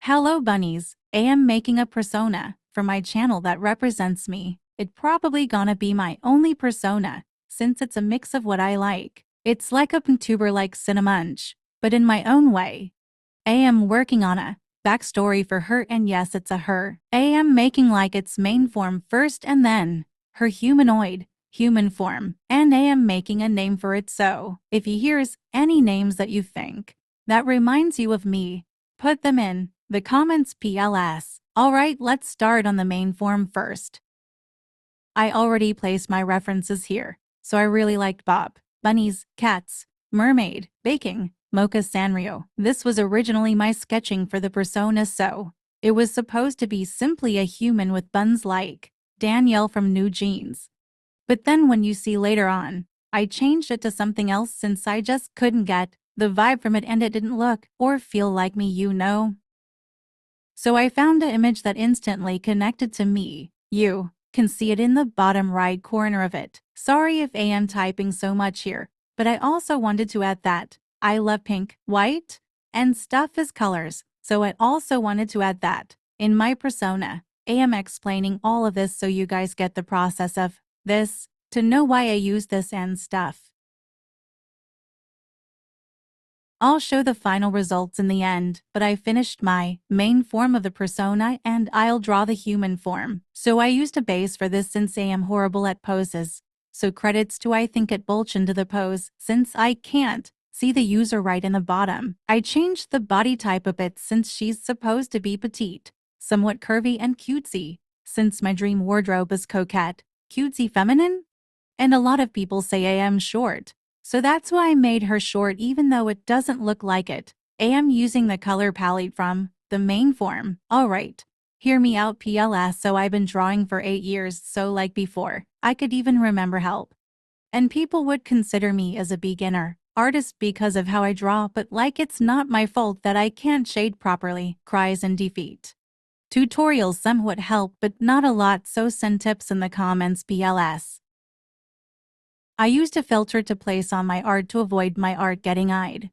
Hello bunnies, I am making a persona for my channel that represents me. It probably gonna be my only persona, since it's a mix of what I like. It's like a PNtuber like Cinemunch, but in my own way. I am working on a backstory for her, and yes, it's a her. I am making like its main form first and then her human form, and I am making a name for it, so if you hears any names that you think that reminds you of me, put them in the comments PLS. Alright, let's start on the main form first. I already placed my references here, so I really liked Bob, bunnies, cats, mermaid, baking, Mocha Sanrio. This was originally my sketching for the persona, so it was supposed to be simply a human with buns like Danielle from New Jeans. But then when you see later on, I changed it to something else since I just couldn't get the vibe from it and it didn't look or feel like me, you know? So I found an image that instantly connected to me. You can see it in the bottom right corner of it. Sorry if I am typing so much here, but I also wanted to add that I love pink, white, and stuff as colors, so I also wanted to add that in my persona. I am explaining all of this so you guys get the process of this, to know why I use this and stuff. I'll show the final results in the end, but I finished my main form of the persona and I'll draw the human form. So I used a base for this since I am horrible at poses. So credits to I think it bulge into the pose since I can't see the user right in the bottom. I changed the body type a bit since she's supposed to be petite, somewhat curvy and cutesy, since my dream wardrobe is coquette, cutesy feminine. And a lot of people say I am short. So that's why I made her short even though it doesn't look like it. I am using the color palette from the main form. Alright, hear me out PLS, so I've been drawing for 8 years, so like before, I could even remember help. And people would consider me as a beginner artist because of how I draw, but like it's not my fault that I can't shade properly. Cries in defeat. Tutorials somewhat help but not a lot, so send tips in the comments PLS. I used a filter to place on my art to avoid my art getting eyed.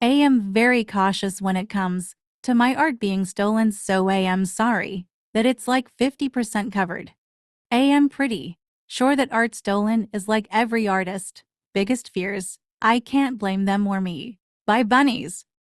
I am very cautious when it comes to my art being stolen, so I am sorry that it's like 50% covered. I am pretty sure that art stolen is like every artist biggest fears. I can't blame them or me. Bye bunnies.